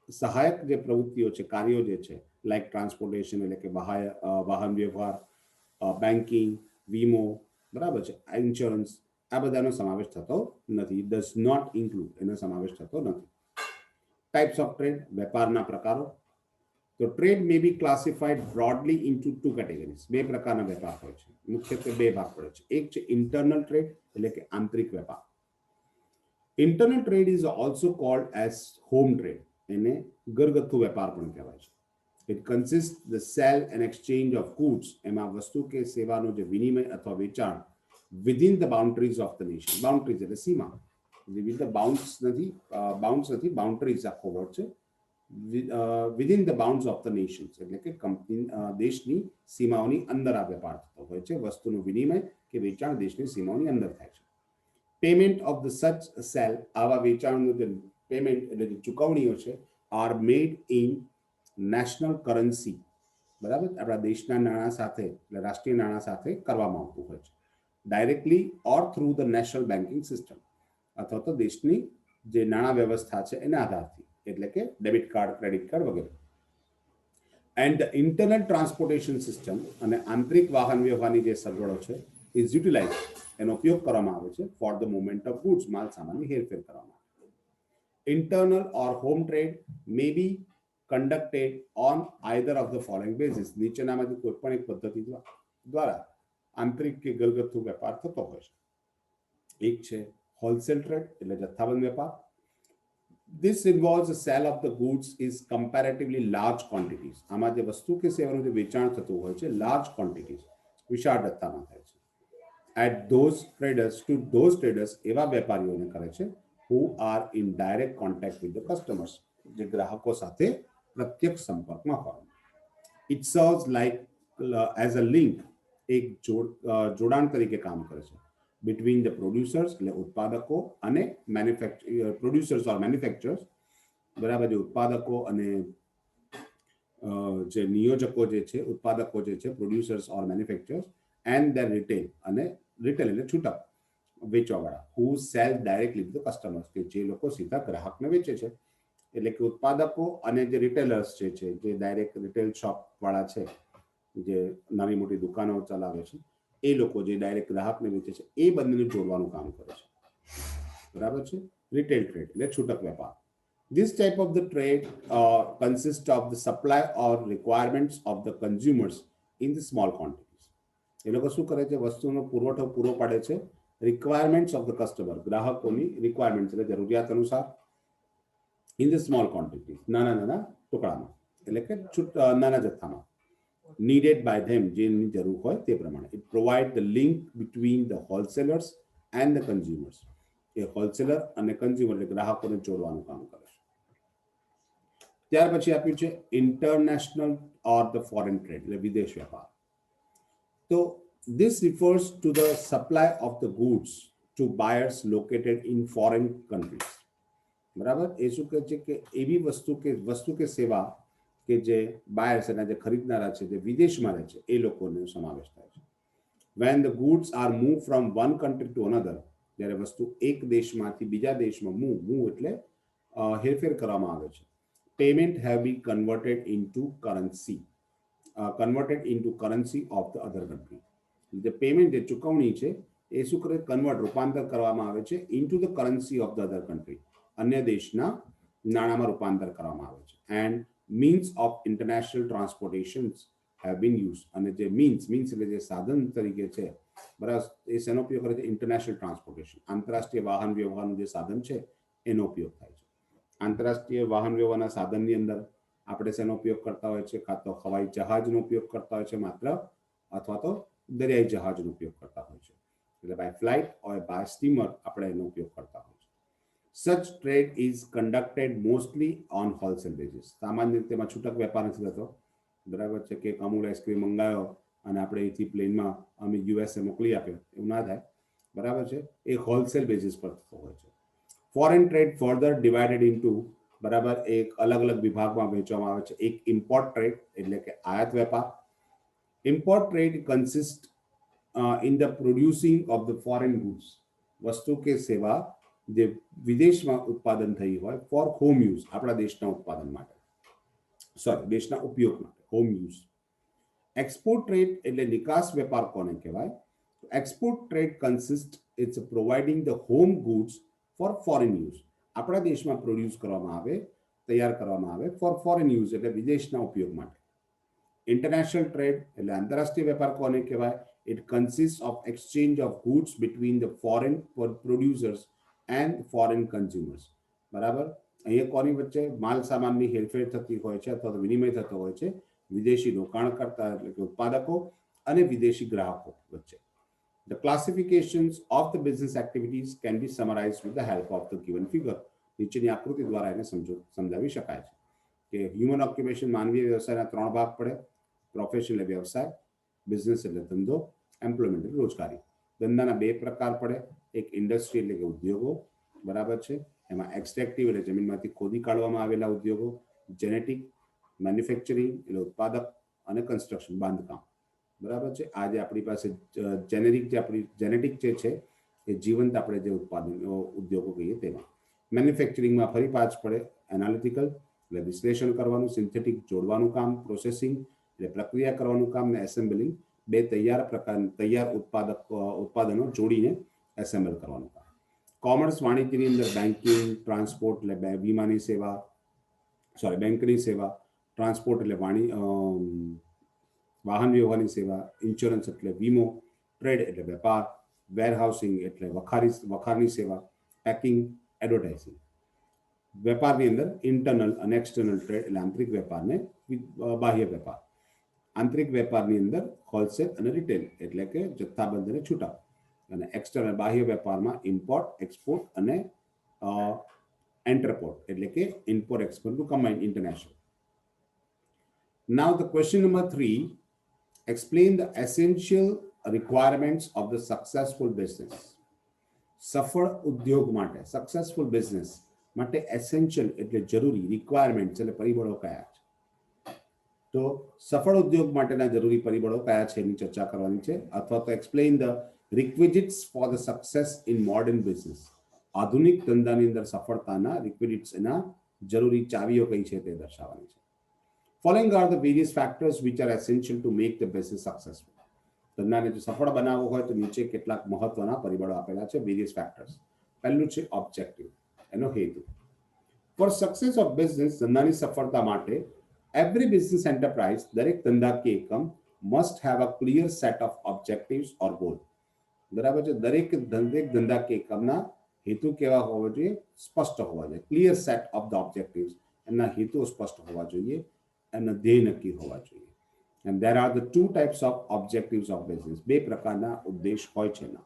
સહાયક જે પ્રવૃત્તિઓ છે, કાર્યો જે છે, લાઈક ટ્રાન્સપોર્ટેશન એટલે કે વાહન વ્યવહાર, બેન્કિંગ, વીમો, બરાબર છે, ઇન્સ્યોરન્સ, આ બધાનો સમાવેશ થતો નથી. It does not include, એનો સમાવેશ થતો નથી. Types of trade, વેપારના પ્રકારો. તો trade may be classified broadly into two categories. બે પ્રકારના વેપાર હોય છે, મુખ્યત્વે બે ભાગ પડે છે. એક છે ઇન્ટરનલ ટ્રેડ એટલે કે આંતરિક વેપાર. Internal trade is also cold as home trade. એને ઘરગથ્થુ વેપાર પણ કહેવાય છે. It consist the cell and exchange of goods. એમાં વસ્તુ કે સેવાનો જે વિનિમય અથવા વેચાણ within the boundaries of the nation. Boundaries એટલે સીમા. વિવિધ બાઉન્ડ્સ નથી, બાઉન્ડ્રીઝ આખો વર્ડ છે. Within the bounds of the Nations એટલે કે કંપની દેશની સીમાઓની અંદર આ વેપાર થતો હોય છે. વસ્તુનું વિનિમય કે વેચાણ દેશની સીમાઓની અંદર થાય છે. પેમેન્ટ ઓફ ધ સચ સેલ, આવા વેચાણનું જે પેમેન્ટ એટલે જે ચૂકવણીઓ છે, are made in national currency. બરાબર, આપણા દેશના નાણાં સાથે એટલે રાષ્ટ્રીય નાણાં સાથે કરવામાં આવતું હોય છે. Directly or through the national banking system, અથવા તો દેશની જે નાણાં વ્યવસ્થા છે એના આધારથી, એટલે કે ડેબિટ કાર્ડ, ક્રેડિટ કાર્ડ વગેરે. And the internal transportation system, અને આંતરિક વાહન વ્યવહારની જે સગવડો છે ઇઝ યુટિલાઇઝ, એનો ઉપયોગ કરવામાં આવે છે for the movement of goods, માલ સામાનની હેરફેર કરવામાં આવે છે. Internal or home trade may be conducted on either of the following basis. નીચેનામાંથી કોઈ પણ એક પદ્ધતિ દ્વારા આંતરિક કે ઘરગથ્થુ વેપાર થતો હોય છે. એક છે હોલસેલ ટ્રેડ એટલે જથ્થાબંધ વેપાર. This involves the sale of the goods is comparatively large quantities. આમાં જે વસ્તુ કે સેવાનું જે વેચાણ થતું હોય છે લાર્જ ક્વોન્ટિટીઝ, વિશાળ જથ્થામાં થાય છે. At those traders એવા વેપારીઓને કરે છે who are in direct contact with the customers, જે ગ્રાહકો સાથે પ્રત્યક્ષ સંપર્કમાં હોય. It serves like as a link, એક જોડાણ તરીકે કામ કરે છે between the producers એટલે ઉત્પાદકો અને producers or manufacturers, બરાબર, જે ઉત્પાદકો અને જે નિયોજકો જે છે, ઉત્પાદકો જે છે, producers or manufacturers, and their retail, અને retail એટલે છૂટક વેચવાવાળા, who sell directly to the customers, કે જે લોકો સીધા ગ્રાહકને વેચે છે. એટલે કે ઉત્પાદકો અને જે રિટેલર્સ છે, જે ડાયરેક્ટ રિટેલ શોપ વાળા છે, જે નાની મોટી દુકાનો ચલાવે છે, એ લોકો જે ડાયરેક્ટ ગ્રાહકને વેચે છે, એ બંનેને જોડવાનું કામ કરે છે. બરાબર છે. રિટેલ ટ્રેડ એટલે છૂટક વેપાર. This type of the trade consists of the supply or requirements of the consumers in the small quantities. એ લોકો શું કરે છે? વસ્તુનો પુરવઠો પૂરો પાડે છે રિક્વાયરમેન્ટ્સ ઓફ ધ કસ્ટમર, ગ્રાહકોની રિક્વાયરમેન્ટ્સ એટલે જરૂરિયાત અનુસાર, in the small quantities, નાના ટુકડામાં એટલે કે નાના જથ્થામાં, needed by them, જેની જરૂર હોય તે પ્રમાણે. It provides the link between the wholesalers and the consumers. A wholesaler અને કન્ઝ્યુમર એટલે ગ્રાહકોને જોડવાનું કામ કરે છે. ત્યાર પછી આપ્યું છે international or the foreign trade એટલે વિદેશ વેપાર. તો this refers to the supply of the goods to buyers located in foreign countries. બરાબર, એ શું કહે છે કે એવી વસ્તુ કે સેવા કે જે બાયર્સ અને જે ખરીદનારા છે, જે વિદેશમાં રહે છે, એ લોકોનો સમાવેશ થાય છે. When the goods are moved from one country to another, જ્યારે વસ્તુ એક દેશમાંથી બીજા દેશમાં મૂવ એટલે હેરફેર કરવામાં આવે છે. Payment have been converted into currency of the other country. જે પેમેન્ટ, જે ચૂકવણી છે, એ શું કરે? રૂપાંતર કરવામાં આવે છે into the currency of the other country, અન્ય દેશના નાણામાં રૂપાંતર કરવામાં આવે છે. And means of international transportations have been used. અને જે means એટલે જે સાધન તરીકે છે, બરાબર, એ શેનો ઉપયોગ કરે છે? ઇન્ટરનેશનલ ટ્રાન્સપોર્ટેશન, આંતરરાષ્ટ્રીય વાહન વ્યવહારનું જે સાધન છે એનો ઉપયોગ થાય છે. આંતરરાષ્ટ્રીય વાહન વ્યવહારના સાધનની અંદર આપણે શેનો ઉપયોગ કરતા હોય છે? કાં તો હવાઈ જહાજનો ઉપયોગ કરતા હોય છે માત્ર, અથવા તો દરિયાઈ જહાજનો ઉપયોગ કરતા હોય છે. એટલે by flight or by steamer આપણે એનો ઉપયોગ કરતા હોય છે. Such trade is conducted mostly on wholesale basis. સામાન્ય રીતે તેમાં છૂટક વેપાર નથી થતો. બરાબર છે કે અમૂલ આઈસ્ક્રીમ મંગાવ્યો અને આપણે અહીંથી પ્લેનમાં અમે યુએસએ મોકલી આપ્યો, એવું ના થાય. બરાબર છે, એ હોલસેલ બેઝિસ પર થતો હોય છે. Foreign trade further divided into, બરાબર, એક અલગ અલગ વિભાગમાં વહેંચવામાં આવે છે. એક ઇમ્પોર્ટ ટ્રેડ એટલે કે આયાત વેપાર, Import trade consists in the producing of the foreign goods. વસ્તુ કે સેવા જે વિદેશમાં ઉત્પાદન થઈ હોય ફોર હોમ યુઝ, આપણા દેશના ઉત્પાદન માટે, સોરી દેશના ઉપયોગ માટે, હોમ યુઝ. એક્સપોર્ટ ટ્રેડ એટલે નિકાસ વેપાર કોને કહેવાય? Export trade consist its providing the home goods for foreign use. આપણા દેશમાં પ્રોડ્યુસ કરવામાં આવે, તૈયાર કરવામાં આવે ફોર ફોરેન યુઝ એટલે વિદેશના ઉપયોગ માટે. ઇન્ટરનેશનલ ટ્રેડ એટલે આંતરરાષ્ટ્રીય વેપાર કોને કહેવાય? It consists of exchange of goods between the foreign producers and foreign consumers. બરાબર? અહીંયા કોની વચ્ચે માલ સામાનની હેરફેર થતી હોય છે અથવા તો વિનિમય થતો હોય છે વિદેશી રોકાણકર્તા એટલે કે ઉત્પાદકો અને વિદેશી ગ્રાહકો વચ્ચે. The classifications of the business activities can be summarized with the help of the given figure. નીચેની આકૃતિ દ્વારા એને સમજાવી શકાય છે કે હ્યુમન ઓક્યુપેશન માનવીય વ્યવસાયના 3 ભાગ પડે. પ્રોફેશન એટલે વ્યવસાય, બિઝનેસ એટલે ધંધો, એમ્પ્લોયમેન્ટ એટલે રોજગારી. ધંધાના 2 પ્રકાર પડે, એક ઇન્ડસ્ટ્રી એટલે કે ઉદ્યોગો, બરાબર છે, એમાં એક્સટ્રેક્ટિવ એટલે જમીનમાંથી ખોદી કાઢવામાં આવેલા ઉદ્યોગો, જેનેટિક મેન્યુફેક્ચરિંગ એટલે ઉત્પાદક, અને કન્સ્ટ્રક્શન બાંધકામ, બરાબર છે. આ જે આપણી પાસે જેનેરિક જે આપણી જેનેટિક જે છે એ જીવંત આપણે જે ઉત્પાદન ઉદ્યોગો કહીએ તેમાં. મેન્યુફેક્ચરિંગમાં ફરી 5 પડે, એનાલિટિકલ એટલે વિશ્લેષણ કરવાનું, સિન્થેટિક જોડવાનું કામ, પ્રોસેસિંગ એટલે પ્રક્રિયા કરવાનું કામ, ને એસેમ્બલિંગ 2 તૈયાર ઉત્પાદનો જોડીને એસેમ્બલ કરવાનું કામ. કોમર્સ વાણિજ્યની અંદર બેન્કિંગ, ટ્રાન્સપોર્ટ એટલે વીમાની સેવા, સોરી બેંકની સેવા, ટ્રાન્સપોર્ટ એટલે વાહન વ્યવહારની સેવા, ઇન્સ્યોરન્સ એટલે વીમો, ટ્રેડ એટલે વેપાર, વેરહાઉસિંગ એટલે વખારની સેવા, પેકિંગ, એડવર્ટાઇઝિંગ. વેપારની અંદર ઇન્ટરનલ અને એક્સટર્નલ ટ્રેડ એટલે આંતરિક વેપાર ને બાહ્ય વેપાર. આંતરિક વેપારની અંદર હોલસેલ અને રિટેલ એટલે કે જથ્થાબંધ અને છૂટા, અને એક્સટર્નલ બાહ્ય વેપારમાં ઇમ્પોર્ટ, એક્સપોર્ટ અને એન્ટરપોર્ટ એટલે કે ઇમ્પોર્ટ એક્સપોર્ટનું combined international. Now the question number 3, explain the essential requirements of the successful business. સફળ ઉદ્યોગ માટે, સક્સેસફુલ બિઝનેસ માટે એસેન્શિયલ એટલે જરૂરી, રિક્વાયરમેન્ટ્સ એટલે પરિબળો કયા છે? તો સફળ ઉદ્યોગ માટેના જરૂરી પરિબળો કયા છે એની ચર્ચા કરવાની છે, અથવા તો explain the requisites for the success in modern business. આધુનિક ધંધાની અંદર સફળતાના રિક્વિઝિટ્સ એના જરૂરી ચાવીઓ કઈ છે તે દર્શાવવાની છે. Following are the various factors which are essential to make the business successful. ધંધાને જો સફળ બનાવવો હોય તો નીચે કેટલાક મહત્વના પરિબળો આપેલા છે, વેરિયસ ફેક્ટર્સ. પહેલું છે ઓબ્જેક્ટિવ, એનો હેતુ. ફોર સક્સેસ ઓફ બિઝનેસ, ધંધાની સફળતા માટે every business enterprise, દરેક ધંધાકીય એકમ must have a clear set of objectives or goal. બરાબર છે. દરેક ધંધાકીય એકમના હેતુ કેવા હોવા જોઈએ? સ્પષ્ટ હોવા જોઈએ. Clear set of the objectives, એમના હેતુઓ સ્પષ્ટ હોવા જોઈએ, એમના ધ્યેય નક્કી હોવા જોઈએ. And there are the 2 types of objectives of business. 2 પ્રકારના ઉદ્દેશ હોય છે એના.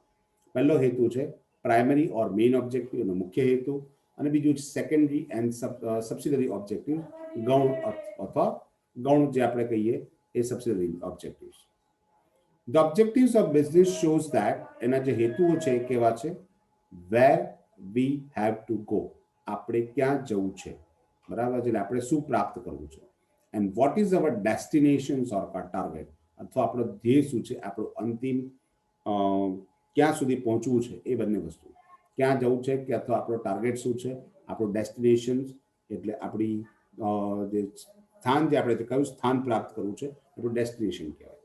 પહેલો હેતુ છે પ્રાઇમરી ઓર મેઇન ઓબ્જેક્ટિવ, એનો મુખ્ય હેતુ, અને બીજું સેકન્ડરી એન્ડ સબસિડરી ઓબ્જેક્ટિવ, ગૌણ અથવા ગૌણ જે આપણે કહીએ એ subsidiary objectives. The objectives of business shows that, એના જે હેતુઓ છે એ કેવા છે? Where we have to go, આપણે ક્યાં જવું છે, બરાબર છે, એટલે આપણે શું પ્રાપ્ત કરવું છે. And what is our destinations or target, અથવા આપણો ધ્યેય શું છે, આપણું અંતિમ ક્યાં સુધી પહોંચવું છે, એ બંને વસ્તુ. ક્યાં જવું છે કે અથવા આપણો ટાર્ગેટ શું છે, આપણું ડેસ્ટિનેશન એટલે આપણી જે સ્થાન જે આપણે કયું સ્થાન પ્રાપ્ત કરવું છે, આપણું ડેસ્ટિનેશન કહેવાય.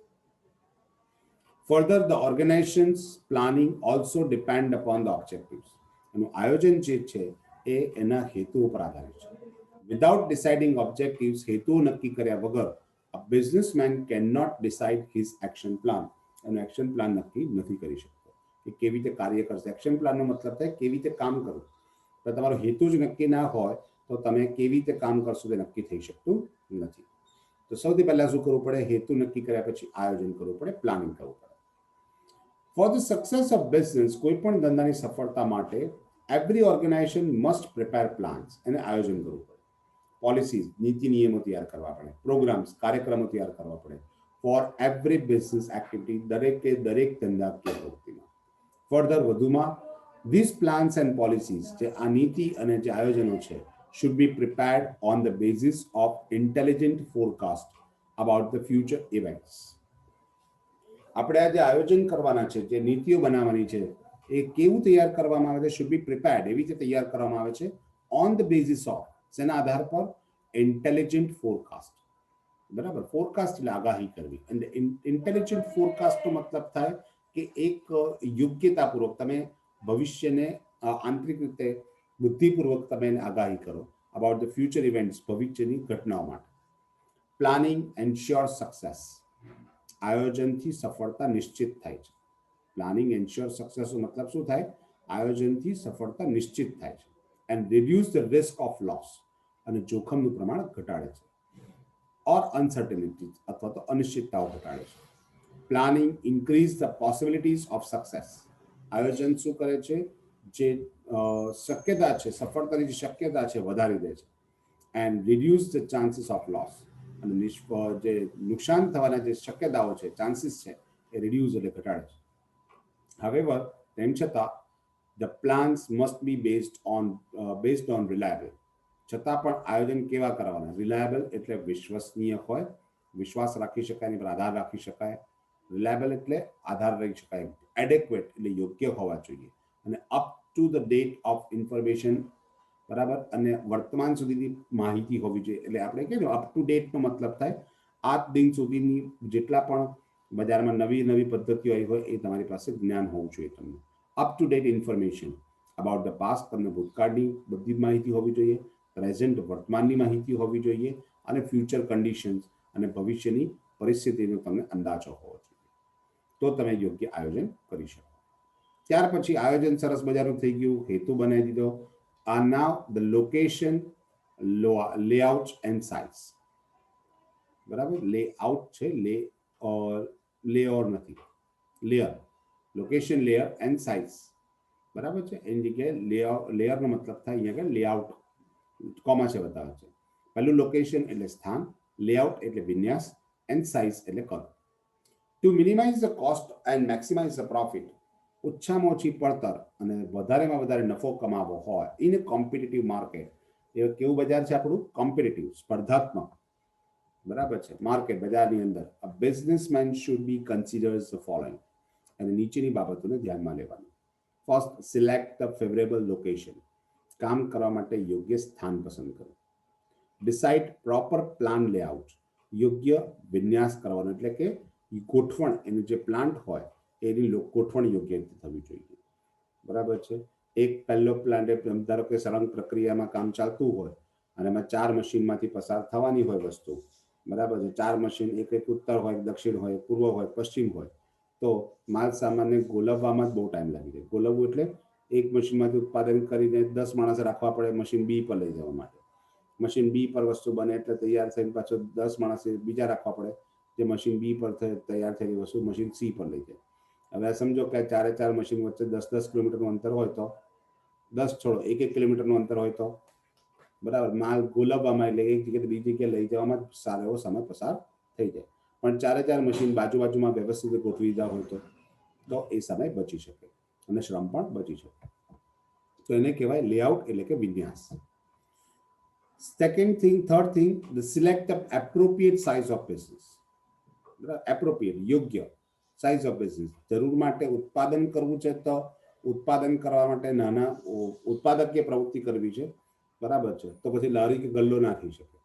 Further the organisations planning also depend upon the objectives. એનું આયોજન જે છે એ એના હેતુઓ પર આધારિત છે. વિધાઉટ ડિસાઇડિંગ ઓબ્જેક્ટિવ્સ, હેતુઓ નક્કી કર્યા વગર a businessman cannot decide his action plan. એનો એક્શન પ્લાન નક્કી નથી કરી શકતો કે કેવી રીતે કાર્ય કરશે. એક્શન પ્લાનનો મતલબ થાય કેવી રીતે કામ કરવું. તો તમારો હેતુ જ નક્કી ના હોય તો તમે કેવી રીતે કામ કરશો તે નક્કી થઈ શકતું નથી. તો સૌથી પહેલા શું કરવું પડે? હેતુ નક્કી કર્યા પછી આયોજન કરવું પડે, પ્લાનિંગ કરવું પડે. For the success of business, કોઈ પણ ધંધાની સફળતા માટે every organisation must prepare plans, એને આયોજન કરવું પડે. પોલિસીઝ, નીતિ નિયમો તૈયાર કરવા પડે. પ્રોગ્રામ્સ, કાર્યક્રમો તૈયાર કરવા પડે. ફોર એવરી બિઝનેસ એક્ટિવિટી, દરેક ધંધાકીય પ્રવૃત્તિમાં. ફર્ધર વધુમાં, these plans and policies, જે આ નીતિ અને જે આયોજનો છે, should be prepared on the basis of intelligent forecast about the future events. આપણે આ જે આયોજન કરવાના છે, જે નીતિઓ બનાવવાની છે, એ કેવું તૈયાર કરવામાં આવે છે, શુડ બી પ્રિપેર્ડ, એવી રીતે તૈયાર કરવામાં આવે છે ઓન ધ બેઝિસ ઓફ, શેના આધાર પર? Intelligent forecast. બરાબર, ફોરકાસ્ટ એટલે આગાહી કરવી. અને ઇન્ટેલિજન્ટ ફોરકાસ્ટનો મતલબ થાય કે એક યોગ્યતાપૂર્વક તમે ભવિષ્યને આંતરિક રીતે બુદ્ધિપૂર્વક તમે એને આગાહી કરો અબાઉટ ધ ફ્યુચર ઇવેન્ટ્સ, ભવિષ્યની ઘટનાઓ માટે. પ્લાનિંગ એન્શ્યોર સક્સેસ, આયોજનથી સફળતા નિશ્ચિત થાય છે. પ્લાનિંગ એન્શ્યોર સક્સેસનો મતલબ શું થાય? આયોજનથી સફળતા નિશ્ચિત થાય છે. And reduce the risk of loss, અને જોખમનું પ્રમાણ ઘટાડે છે. ઓર અનસર્ટેનિટી, અથવા તો અનિશ્ચિતતાઓ ઘટાડે છે. Planning increase the possibilities of success, આયોજન શું કરે છે? જે શક્યતા છે, સફળતાની જે શક્યતા છે વધારી દે છે. And reduce the chances of loss, અને જે નુકસાન થવાના જે શક્યતાઓ છે, ચાન્સીસ છે, એ રિડ્યુસ એટલે ઘટાડે છે. હાવેવર, તેમ છતાં the plans must be based on reliable, છતાં પણ આયોજન કેવા કરવાના? રિલાયબલ એટલે વિશ્વસનીય હોય, વિશ્વાસ રાખી શકાય, એની પર આધાર રાખી શકાય. રિલાયબલ એટલે આધાર રાખી શકાય. એડેક્વેટ એટલે યોગ્ય હોવા જોઈએ. અને up to the date of information, બરાબર, અને વર્તમાન સુધીની માહિતી હોવી જોઈએ. એટલે આપણે કહીએ ને, અપ ટુ ડેટનો મતલબ થાય આજ દિન સુધીની જેટલા પણ બજારમાં નવી નવી પદ્ધતિઓ આવી હોય, એ તમારી પાસે જ્ઞાન હોવું જોઈએ. તમને up to date information about the past, તમને ભૂતકાળની બધી જ માહિતી હોવી જોઈએ, પ્રેઝન્ટ વર્તમાનની માહિતી હોવી જોઈએ, અને ફ્યુચર કન્ડિશન્સ અને ભવિષ્યની પરિસ્થિતિનો તમને અંદાજો હોવો જોઈએ. તો તમે યોગ્ય આયોજન કરી શકો. ત્યાર પછી આયોજન સરસ મજાનું થઈ ગયું, હેતુ બનાવી દીધો. Are now the location, layout and size. બરાબર, લેઆઉટ છે, લેઓર નથી, layer. Location, layer and size. બરાબર છે, એની જગ્યાએ લેયરનો મતલબ થાય અહીંયા લેઆઉટ, કોમા છે બતાવે છે. પહેલું લોકેશન એટલે સ્થાન, લેઆઉટ એટલે વિન્યાસ, એન્ડ સાઇઝ એટલે કદ. To minimise the cost and maximise the profit, ઓછામાં ઓછી પડતર અને વધારેમાં વધારે નફો કમાવો હોય ઇન એ કોમ્પિટિટિવ માર્કેટ. એ કેવું બજાર છે આપણું? કોમ્પિટિટિવ, સ્પર્ધાત્મક. બરાબર છે, માર્કેટ, બજારની અંદર a businessman should be considers the following, અને નીચેની બાબતોને ધ્યાનમાં લેવાની. First, select the favourable location, કામ કરવા માટે યોગ્ય સ્થાન પસંદ કરો. ડિસાઇડ પ્રોપર પ્લાન લેઆઉટ, યોગ્ય વિન્યાસ કરવાનો, એટલે કે ગોઠવણ, એનું જે પ્લાન્ટ હોય એની ગોઠવણ યોગ્ય રીતે થવી જોઈએ. બરાબર છે, એક પહેલો પ્લાન્ટ, ધારો કે સળંગ પ્રક્રિયામાં કામ ચાલતું હોય અને એમાં 4 મશીનમાંથી પસાર થવાની હોય વસ્તુ. બરાબર છે, 4 મશીન, એક ઉત્તર હોય, દક્ષિણ હોય, પૂર્વ હોય, પશ્ચિમ હોય, તો માલ સામાનને ગોલવવામાં જ બહુ ટાઈમ લાગી જાય. ગોલવવું એટલે એક મશીનમાંથી ઉત્પાદન કરીને 10 માણસ રાખવા પડે મશીન બી પર લઈ જવા માટે. મશીન બી પર વસ્તુ બને એટલે તૈયાર થઈને પાછો 10 માણસ બીજા રાખવા પડે, જે મશીન બી પર તૈયાર થયેલી વસ્તુ મશીન સી પર લઈ જાય. હવે સમજો કે 4 મશીન વચ્ચે 10 કિલોમીટરનું અંતર હોય, તો 1 કિલોમીટરનું અંતર હોય, તો બરાબર, માલ ગોલવવામાં એટલે એક જગ્યાએ બીજી જગ્યાએ લઈ જવામાં સારો એવો સમય પસાર થઈ જાય. પણ 4 મશીન બાજુમાં વ્યવસ્થિત ગોઠવી દીધા હોય, તો એ સમય બચી શકે અને શ્રમ પણ બચી શકે. તો એને કહેવાય લેઆઉટ, એટલે કે વિન્યાસ. Third thing, the select the appropriate size of business. Appropriate, યોગ્ય સાઇઝ ઓફ બિઝનેસ. જરૂર માટે ઉત્પાદન કરવું છે, તો ઉત્પાદન કરવા માટે નાના ઉત્પાદકીય પ્રવૃત્તિ કરવી છે, બરાબર છે, તો પછી લારી કે ગલ્લો ના થઈ શકે,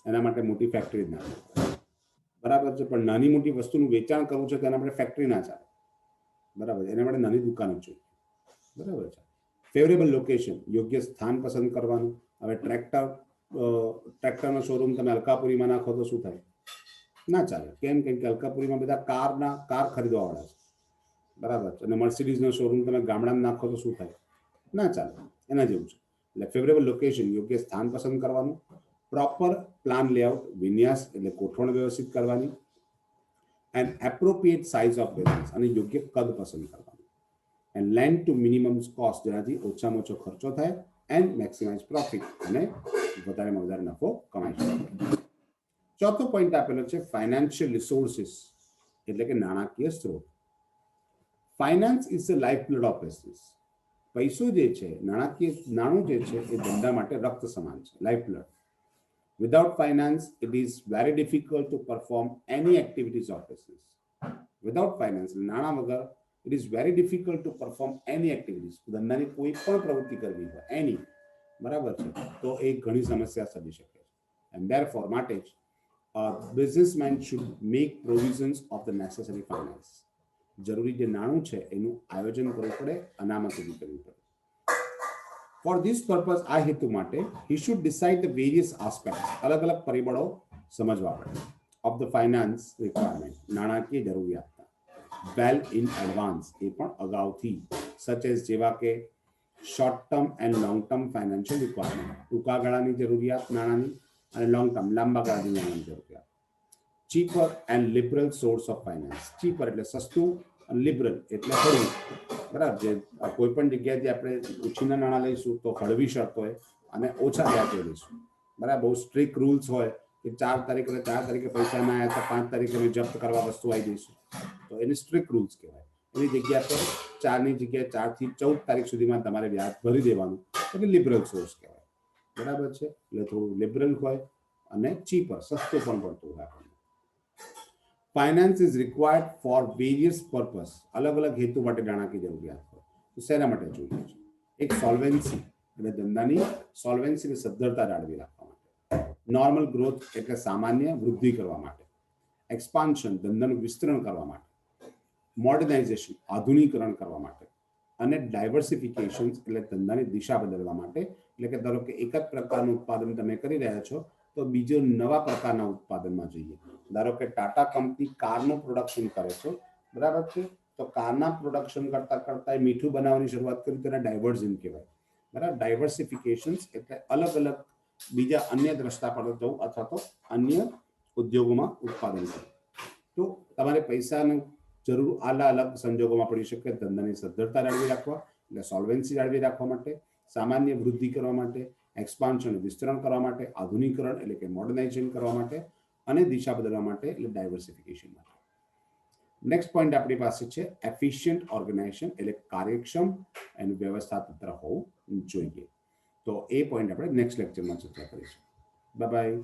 એના માટે મોટી ફેક્ટરી ના ચાલે. બરાબર છે, પણ નાની મોટી વસ્તુનું વેચાણ કરવું છે, તો એના માટે ફેક્ટરી ના ચાલે. બરાબર, એના માટે નાની દુકાન જ જોઈએ. બરાબર છે. ફેવરેબલ લોકેશન, યોગ્ય સ્થાન પસંદ કરવાનું. હવે ટ્રેક્ટરનો શોરૂમ તમે અલકાપુરીમાં નાખો તો શું થાય? ના ચાલે. કેમ? કે અલકાપુરીમાં બધા કાર ખરીદવાવાળા છે. બરાબર છે, અને મર્સિડીઝનો શોરૂમ તમે ગામડામાં નાખો તો શું થાય? ના ચાલે. એના જેવું છે. એટલે ફેવરેબલ લોકેશન, યોગ્ય સ્થાન પસંદ કરવાનું. પ્રોપર પ્લાન લેઆઉટ, વિન્યાસ એટલે ગોઠવણ વ્યવસ્થિત કરવાની. And appropriate size of business, અને યોગ્ય કદ પસંદ કરવાનું. And land two minimum cost, જેનાથી ઓછામાં ઓછો ખર્ચો થાય, એન્ડ મેક્સિમાઇઝ પ્રોફિટ, અને વધારેમાં વધારે નફો કમાઈ શકે. ચોથો પોઈન્ટ આપેલો છે ફાઇનાન્શિયલ રિસોર્સિસ, એટલે કે નાણાકીય સ્ત્રોત. Finance is the life blood of business. પૈસો જે છે, નાણું જે છે, એ ધંધા માટે રક્ત સમાન છે, life blood. Without finance, it is very difficult to perform any activities of business. Without finance નાણાં વગર it is very difficult to perform any activities ધંધાની કોઈ પણ પ્રવૃત્તિ કરવી હોય એની બરાબર છે તો એ ઘણી સમસ્યા સર્જી શકે છે એન્ડ ધેરફોર માટે જ businessman should make provisions of the necessary finance જરૂરી જે નાણું છે એનું આયોજન કરવું પડે અનામત ઊભી કરવી પડે ફોર ધીસ પર્પઝ આ હેતુ માટે he should decide the various aspects અલગ અલગ પરિબળો સમજવા પડે ઓફ ધ ફાઇનાન્સ રિક્વાયરમેન્ટ નાણાકીય જરૂરિયાતના વેલ ઇન એડવાન્સ એ પણ અગાઉથી સચ એઝ જેવા કે short term and long term financial requirement ટૂંકા ગાળાની જરૂરિયાત નાણાંની અને લોંગ ટર્મ લાંબા ગાળાની નાણાંની જરૂરિયાત cheaper and liberal source of finance cheaper એટલે સસ્તું અને લિબરલ એટલે હળવું બરાબર જે કોઈ પણ જગ્યાએથી આપણે ઓછીના નાણાં લઈશું તો હળવી શરતોએ અને ઓછા વ્યાજે લઈશું બરાબર બહુ સ્ટ્રિક્ટ રૂલ્સ હોય કે 4 તારીખે પૈસા ના આવ્યા તો 5 તારીખે અમે જપ્ત કરવા વસ્તુ આવી દઈશું તો એને સ્ટ્રિક્ટ રૂલ્સ કહેવાય એની જગ્યા પર 4ની જગ્યાએ 4 થી 14 તારીખ સુધીમાં તમારે વ્યાજ ભરી દેવાનું એટલે લિબરલ સોર્સ કહેવાય બરાબર છે એટલે થોડું લિબરલ હોય અને ચીપર સસ્તું પણ પડતું હોય આપણને finance is required four various purpose અલગ અલગ હેતુ માટે નાણાકીય જરૂરિયાત હોય તો શેના માટે જોઈએ છે એક સોલ્વેન્સી એટલે ધંધાની સોલ્વેન્સીની સદ્ધરતા જાળવી રાખવા માટે નોર્મલ ગ્રોથ એટલે સામાન્ય વૃદ્ધિ કરવા માટે એક્સપાન્શન ધંધાનું વિસ્તરણ કરવા માટે મોડર્નાઇઝેશન આધુનિકરણ કરવા માટે અને ડાયવર્સિફિકેશન એટલે ધંધાની દિશા બદલવા માટે એટલે કે ધારો કે એક જ પ્રકારનું ઉત્પાદન તમે કરી રહ્યા છો તો બીજો નવા પ્રકારના ઉત્પાદનમાં જઈએ ધારો કે ટાટા કંપની કારનું પ્રોડક્શન કરે છે બરાબર છે તો કારના પ્રોડક્શન કરતા કરતા મીઠું બનાવવાની શરૂઆત કરી તેને ડાયવર્ઝન કહેવાય બરાબર ડાયવર્સિફિકેશન એટલે અલગ અલગ બીજા અન્ય રસ્તા પર જવું અથવા તો અન્ય ઉદ્યોગોમાં ઉત્પાદન કરવું તો તમારે પૈસાનું જરૂર આલા અલગ સંજોગોમાં પડી શકે ધંધાની સદ્ધરતા જાળવી રાખવા એટલે સોલ્વેન્સી જાળવી રાખવા માટે સામાન્ય વૃદ્ધિ કરવા માટે એક્સપાન્શન વિસ્તરણ કરવા માટે આધુનિકરણ એટલે કે મોડર્નાઇઝેશન કરવા માટે અને દિશા બદલવા માટે એટલે ડાયવર્સિફિકેશન માટે નેક્સ્ટ પોઈન્ટ આપણી પાસે છે એફિશિયન્ટ ઓર્ગેનાઇઝેશન એટલે કાર્યક્ષમ એનું વ્યવસ્થાપત્ર હોવું જોઈએ તો એ પોઈન્ટ આપણે નેક્સ્ટ લેક્ચરમાં ચર્ચા કરીશું બાય બાય